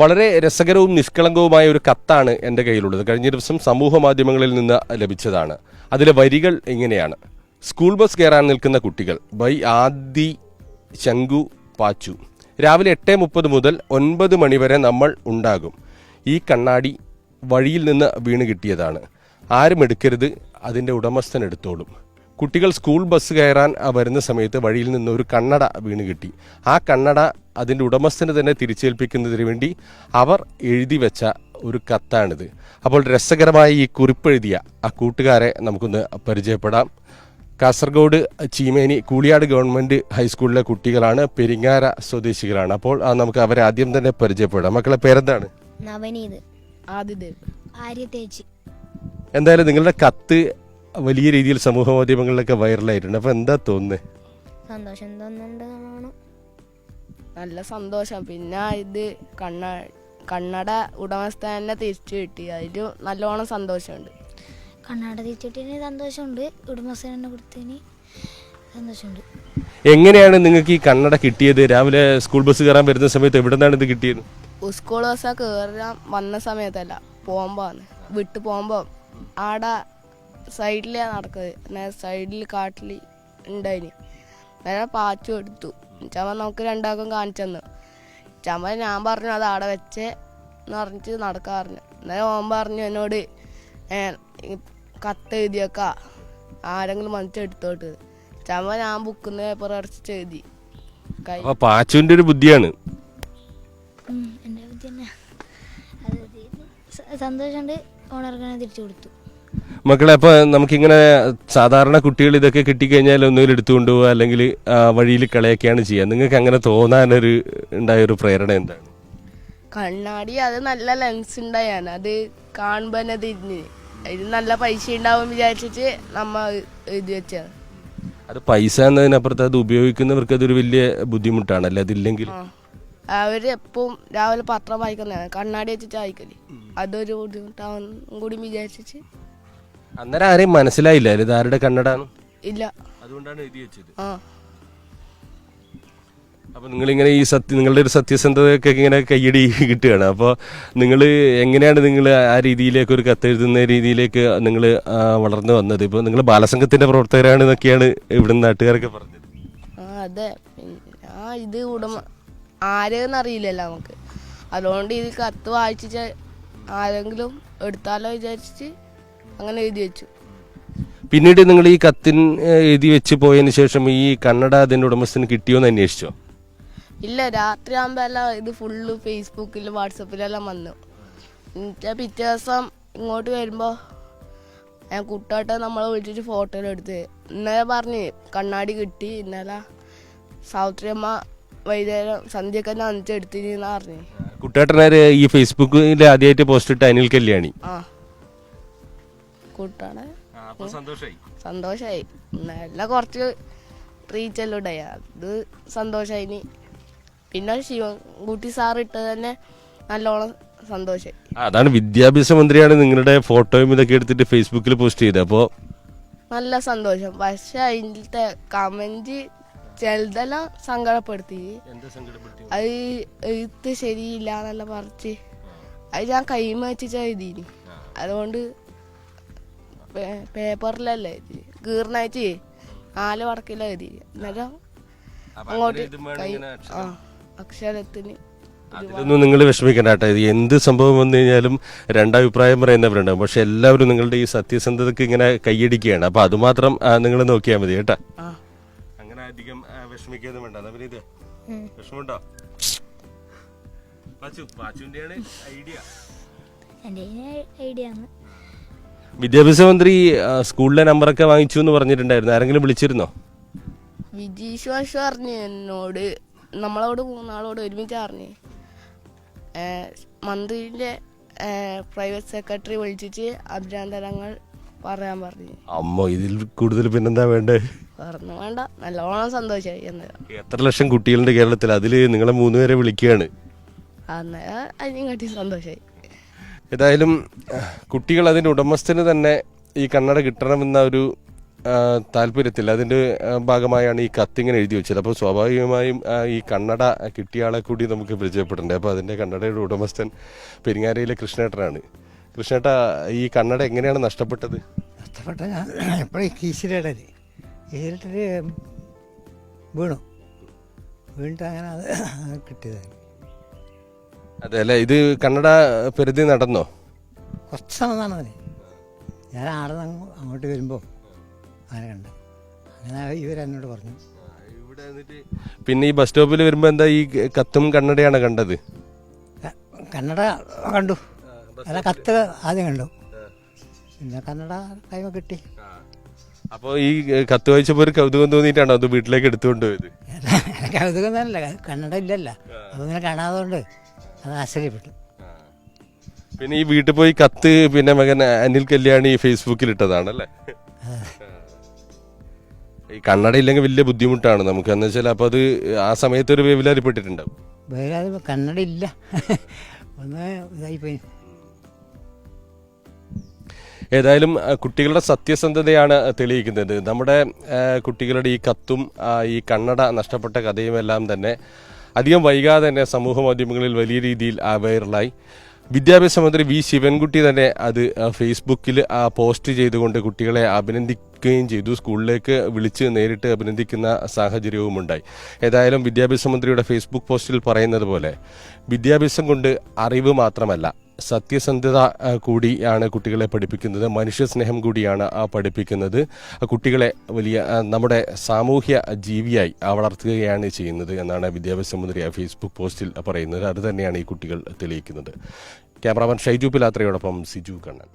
വളരെ രസകരവും നിഷ്കളങ്കവുമായ ഒരു കത്താണ് എൻ്റെ കയ്യിലുള്ളത്. കഴിഞ്ഞ ദിവസം സമൂഹ മാധ്യമങ്ങളിൽ നിന്ന് ലഭിച്ചതാണ്. അതിലെ വരികൾ ഇങ്ങനെയാണ്: സ്കൂൾ ബസ് കയറാൻ നിൽക്കുന്ന കുട്ടികൾ ബൈ ആദി ശങ്കു പാച്ചു. രാവിലെ 8:30 മുതൽ 9 മണിവരെ നമ്മൾ ഉണ്ടാകും. ഈ കണ്ണാടി വഴിയിൽ നിന്ന് വീണ് കിട്ടിയതാണ്. ആരും എടുക്കരുത്, അതിൻ്റെ ഉടമസ്ഥൻ എടുത്തോളും. കുട്ടികൾ സ്കൂൾ ബസ് കയറാൻ വരുന്ന സമയത്ത് വഴിയിൽ നിന്ന് ഒരു കണ്ണട വീണ് കിട്ടി. ആ കണ്ണട അതിൻ്റെ ഉടമസ്ഥന് തന്നെ തിരിച്ചേൽപ്പിക്കുന്നതിന് വേണ്ടി അവർ എഴുതി വെച്ച ഒരു കത്താണിത്. അപ്പോൾ രസകരമായ ഈ കുറിപ്പെഴുതിയ ആ കൂട്ടുകാരെ നമുക്കൊന്ന് പരിചയപ്പെടാം. കാസർഗോഡ് ചീമേനി കൂളിയാട് ഗവൺമെൻറ് ഹൈസ്കൂളിലെ കുട്ടികളാണ്, പെരിങ്ങാര സ്വദേശികളാണ്. അപ്പോൾ നമുക്ക് അവരെ ആദ്യം തന്നെ പരിചയപ്പെടാം. മക്കളെ പേരെന്താണ്? നവനീത്, ആദിദേവ്, ആര്യതേജി. എന്തായാലും നിങ്ങളുടെ കത്ത് വലിയ രീതിയിൽ സമൂഹ മാധ്യമങ്ങളിലൊക്കെ വൈറലായിട്ടുണ്ട്. അപ്പോൾ എന്താ തോന്നുന്നത്? സന്തോഷം തോന്നുന്നുണ്ട്. നല്ല സന്തോഷം. പിന്നെ ഇത് കണ്ണട ഉടമസ്ഥനെ തിരിച്ചു കിട്ടി, അതിൽ നല്ലോണം സന്തോഷമുണ്ട്. കണ്ണാട തിരിച്ചിട്ടതിന് സന്തോഷമുണ്ട്, ഉടമസ്ഥനെ കൊടുത്തതിന് സന്തോഷമുണ്ട്. എങ്ങനെയാണ് നിങ്ങൾക്ക് ഈ കണ്ണട കിട്ടിയത്? രാവിലെ സ്കൂൾ ബസ് കയറാൻ വരുന്ന സമയത്ത് എവിടെ നിന്നാണ് ഇത് കിട്ടിയത്? സ്കൂൾ ബസ് കയറാൻ വന്ന സമയത്തല്ല, വിട്ട് പോകുമ്പോൾ ആടെ സൈഡിലേ നടക്കുന്നത്, സൈഡിൽ കാട്ടിൽ ഉണ്ടായിന്. നേരെ പാച്ചു എടുത്തു. ചമ്മ നമുക്ക് രണ്ടാൾക്കും കാണിച്ചു തന്നു. ചമ്മ ഞാൻ പറഞ്ഞു അത് ആടെ വെച്ചേ എന്ന് പറഞ്ഞിട്ട് നടക്കാൻ പറഞ്ഞു. അന്നേരം ഓൻ പറഞ്ഞു എന്നോട് കത്ത് എഴുതിയൊക്കെ ആരെങ്കിലും വന്നിട്ട് എടുത്തോട്ട്. ചമ്മ ഞാൻ ബുക്കിന്ന് പേപ്പർ അടച്ചിട്ട് എഴുതി. പാച്ചുവിന്റെ ഒരു ബുദ്ധിയാണ്. എൻ്റെ ബുദ്ധി തന്നെ. സന്തോഷമുണ്ട്. ഓണർക്കാനെ തിരിച്ചു കൊടുത്തു. മക്കളെ, അപ്പൊ നമുക്കിങ്ങനെ സാധാരണ കുട്ടികൾ ഇതൊക്കെ കിട്ടിക്കഴിഞ്ഞാൽ ഒന്നുകിൽ എടുത്തുകൊണ്ട് പോവുക, അല്ലെങ്കിൽ വഴിയിൽ കളയൊക്കെയാണ് ചെയ്യുക. നിങ്ങൾക്ക് അങ്ങനെ തോന്നാനൊരു ഉണ്ടായൊരു പ്രേരണ എന്താണ്? കണ്ണാടി അത് നല്ല ലെൻസ് ഉണ്ടായാണ്, അത് കാണുമ്പോൾ തന്നെ തിരിഞ്ഞ് അതിന് നല്ല പൈസ ഉണ്ടാവും വിചാരിച്ചിട്ട് നമ്മ എഴുതി വെച്ചാണ്. അത് പൈസ എന്നതിനപ്പുറത്ത് അത് ഉപയോഗിക്കുന്നവർക്ക് അതൊരു വലിയ ബുദ്ധിമുട്ടാണല്ലേ അതില്ലെങ്കിൽ? അവര് എപ്പം രാവിലെ പത്രം വായിക്കുന്നതാണ്, കണ്ണാടി വെച്ചിട്ട് വായിക്കല്. അതൊരു ബുദ്ധിമുട്ടാവും കൂടി വിചാരിച്ചിട്ട്. അന്നേരം ആരെയും മനസ്സിലായില്ല ഇത് ആരുടെ കണ്ണടാണ്? ഇല്ല, അതുകൊണ്ടാണ് എഴുതി വെച്ചത്. അപ്പൊ നിങ്ങളിങ്ങനെ ഈ നിങ്ങളുടെ ഒരു സത്യസന്ധതയൊക്കെ ഇങ്ങനെ കയ്യടി കിട്ടുകയാണ്. അപ്പോൾ നിങ്ങൾ എങ്ങനെയാണ് നിങ്ങൾ ആ രീതിയിലേക്ക് ഒരു കത്തെഴുതുന്ന രീതിയിലേക്ക് നിങ്ങൾ വളർന്നു വന്നത്? ഇപ്പോൾ നിങ്ങൾ ബാലസംഘത്തിന്റെ പ്രവർത്തകരാണ് എന്നൊക്കെയാണ് ഇവിടുന്ന് നാട്ടുകാരൊക്കെ പറഞ്ഞത്. അതെ, ഇത് ആരെന്ന് അറിയില്ലല്ലോ നമുക്ക്. അതുകൊണ്ട് ഇത് കത്ത് വായിച്ചിട്ട് ആരെങ്കിലും എടുത്താലോ വിചാരിച്ചിട്ട് അങ്ങനെ എഴുതി വെച്ചു. പിന്നീട് നിങ്ങൾ ഈ കത്തിന് എഴുതി വെച്ച് പോയതിന് ശേഷം ഈ കണ്ണട അതിന്റെ ഉടമസ്ഥന് കിട്ടിയോന്ന് അന്വേഷിച്ചോ? ഇല്ല, രാത്രി ആകുമ്പോൾ എല്ലാം ഇത് ഫുള്ള് ഫേസ്ബുക്കിലും വാട്സപ്പിലെല്ലാം വന്നു. എന്നിട്ട് പിറ്റേ ദിവസം ഇങ്ങോട്ട് വരുമ്പോൾ ഞാൻ കുട്ടാട്ടെ നമ്മളെ വിളിച്ചിട്ട് ഫോട്ടോ എടുത്ത്. ഇന്നലെ പറഞ്ഞ് കണ്ണാടി കിട്ടി, ഇന്നലെ സാവിത്രിയമ്മ വൈകുന്നേരം സന്ധ്യക്ക് തന്നെ വന്നിട്ട് എടുത്തിരുന്ന പറഞ്ഞു. കുട്ടാട്ടനാര് ഈ ഫേസ്ബുക്കിൽ ആദ്യമായിട്ട് പോസ്റ്റ് ഇട്ട അനിൽ കല്യാണി. കൂട്ടാണ്. സന്തോഷായി. നല്ല കുറച്ച് റീച്ചെല്ലാം ഉണ്ടായി, അത് സന്തോഷായിനി. പിന്നെ ശിവൻകുട്ടി സാർ ഇട്ടത് തന്നെ നല്ലോണം സന്തോഷായി. അതാണ് വിദ്യാഭ്യാസ മന്ത്രിയാണ് നിങ്ങളുടെ ഫോട്ടോയും ഇതൊക്കെ എടുത്തിട്ട് ഫേസ്ബുക്കിൽ പോസ്റ്റ് ചെയ്തത്. അപ്പോൾ നല്ല സന്തോഷം. പക്ഷെ അതിലത്തെ കമന്റ് ചിലതെല്ലാം സങ്കടപ്പെടുത്തി. അത് എഴുത്ത് ശരിയില്ല എന്നെല്ലാം പറിച്ച് അത് ഞാൻ കൈമ വെച്ചിട്ട് എഴുതിനി. അതുകൊണ്ട് പേപ്പറിലല്ലേ കീറിനയച്ച് 4 വടക്കിലാണ് എഴുതി. അന്നേരം അങ്ങോട്ട് അക്ഷരത്തിന് ഇതൊന്നും നിങ്ങൾ വിഷമിക്കണ്ട കേട്ടോ. ഇത് എന്ത് സംഭവം വന്നു കഴിഞ്ഞാലും രണ്ടഭിപ്രായം പറയുന്നവരുണ്ടാവും. പക്ഷെ എല്ലാവരും നിങ്ങളുടെ ഈ സത്യസന്ധതക്ക് ഇങ്ങനെ കൈയടിക്കുകയാണ്. അപ്പൊ അതുമാത്രം നിങ്ങൾ നോക്കിയാൽ മതി കേട്ടാ. അങ്ങനെ അധികം വിഷമിക്കൊന്നും വേണ്ട. വിഷമുണ്ടോ? ഐഡിയ. വിദ്യാഭ്യാസ മന്ത്രി സ്കൂളിലെ നമ്പറൊക്കെ വാങ്ങിച്ചു എന്ന് പറഞ്ഞിട്ടുണ്ടായിരുന്നു. ആരെങ്കിലും വിളിച്ചിരുന്നോ? വിജീഷ് മാഷ് പറഞ്ഞു എന്നോട്, നമ്മളോട് 3 ഒരുമിച്ച് പറഞ്ഞു. മന്ത്രിന്റെ പ്രൈവറ്റ് സെക്രട്ടറി വിളിച്ചിട്ട് അഭിനന്ദനങ്ങൾ പറയാൻ പറഞ്ഞു. അമ്മോ, ഇതിൽ കൂടുതൽ പിന്നെന്താ വേണ്ടേ? പറഞ്ഞു വേണ്ട, നല്ലോണം സന്തോഷമായി. എത്ര ലക്ഷം കുട്ടികളുണ്ട് കേരളത്തിൽ, അതില് നിങ്ങളെ 3 പേരെ വിളിക്കുകയാണ്. അന്നേരം അതിനും കാട്ടി സന്തോഷമായി. ഏതായാലും കുട്ടികൾ അതിന്റെ ഉടമസ്ഥന് തന്നെ ഈ കണ്ണട കിട്ടണമെന്ന ഒരു താല്പര്യത്തിൽ അതിൻ്റെ ഭാഗമായാണ് ഈ കത്തിങ്ങനെ എഴുതി വെച്ചത്. അപ്പോൾ സ്വാഭാവികമായും ഈ കണ്ണട കിട്ടിയ ആളെ കൂടി നമുക്ക് പരിചയപ്പെടണ്ടേ. അപ്പോൾ അതിൻ്റെ കണ്ണടയുടെ ഉടമസ്ഥൻ പെരിങ്ങാരയിലെ കൃഷ്ണേട്ടനാണ്. കൃഷ്ണേട്ട, ഈ കണ്ണട എങ്ങനെയാണ് നഷ്ടപ്പെട്ടത്? നഷ്ടപ്പെട്ട ഞാൻ എപ്പോഴും കീശിലിട്ട് വീണിട്ട് അങ്ങനെ അത് കിട്ടിയതാണ്. അതെ അല്ലേ, ഇത് കണ്ണട പരിധി നടന്നോ? കുറച്ച് സമയമാണ് അതിന്. ഞാൻ ആടെ നിന്ന് അങ്ങോട്ട് വരുമ്പോൾ അങ്ങനെ കണ്ടു. അങ്ങനെ ഇവരെന്നോട് പറഞ്ഞു. പിന്നെ ഈ ബസ് സ്റ്റോപ്പിൽ വരുമ്പോൾ എന്താ ഈ കത്തും കണ്ണടയാണ് കണ്ടത്? കന്നഡ കണ്ടു. അല്ല, കത്ത് ആദ്യം കണ്ടു, പിന്നെ കന്നഡ കൈമ കിട്ടി. അപ്പോൾ ഈ കത്ത് വായിച്ചപ്പോൾ ഒരു കൗതുകം തോന്നിയിട്ടാണോ അത് വീട്ടിലേക്ക് എടുത്തുകൊണ്ട് പോയത്? കൗതുകം തന്നെയല്ല, കന്നഡ ഇല്ലല്ലോ, അപ്പോൾ ഇങ്ങനെ കാണാതുകൊണ്ട് അത് ആശ്ചര്യപ്പെട്ടു. പിന്നെ ഈ വീട്ടിൽ പോയി കത്ത് പിന്നെ മകൻ അനിൽ കല്യാണി ഫേസ്ബുക്കിൽ ഇട്ടതാണല്ലേ? ഈ കണ്ണട ഇല്ലെങ്കിൽ വലിയ ബുദ്ധിമുട്ടാണ് നമുക്ക്, എന്ന് വെച്ചാൽ അപ്പോൾ അത് ആ സമയത്ത് ഒരു വേവലാതിപ്പെട്ടിട്ടുണ്ടാവും. വേറെ കന്നഡ ഇല്ല, ഒന്ന് ഇതായിപ്പോയി. ഏതായാലും കുട്ടികളുടെ സത്യസന്ധതയാണ് തെളിയിക്കുന്നത്. നമ്മുടെ കുട്ടികളുടെ ഈ കത്തും ഈ കണ്ണട നഷ്ടപ്പെട്ട കഥയുമെല്ലാം തന്നെ അധികം വൈകാതെ തന്നെ സമൂഹ മാധ്യമങ്ങളിൽ വലിയ രീതിയിൽ വൈറലായി. വിദ്യാഭ്യാസ മന്ത്രി വി ശിവൻകുട്ടി തന്നെ അത് ഫേസ്ബുക്കിൽ പോസ്റ്റ് ചെയ്തുകൊണ്ട് കുട്ടികളെ അഭിനന്ദിക്കുകയും ചെയ്തു. സ്കൂളിലേക്ക് വിളിച്ച് നേരിട്ട് അഭിനന്ദിക്കുന്ന സാഹചര്യവുമുണ്ടായി. ഏതായാലും വിദ്യാഭ്യാസ മന്ത്രിയുടെ ഫേസ്ബുക്ക് പോസ്റ്റിൽ പറയുന്നത് പോലെ വിദ്യാഭ്യാസം കൊണ്ട് അറിവ് മാത്രമല്ല, സത്യസന്ധത കൂടിയാണ് കുട്ടികളെ പഠിപ്പിക്കുന്നത്, മനുഷ്യസ്നേഹം കൂടിയാണ് പഠിപ്പിക്കുന്നത്. കുട്ടികളെ വലിയ നമ്മുടെ സാമൂഹ്യ ജീവിയായി വളർത്തുകയാണ് ചെയ്യുന്നത് എന്നാണ് വിദ്യാഭ്യാസ മന്ത്രി ഫേസ്ബുക്ക് പോസ്റ്റിൽ പറയുന്നത്. അത് തന്നെയാണ് ഈ കുട്ടികൾ തെളിയിക്കുന്നത്. ക്യാമറാമാൻ ഷൈജു പിലാത്രയോടൊപ്പം സിജു കണ്ണൻ.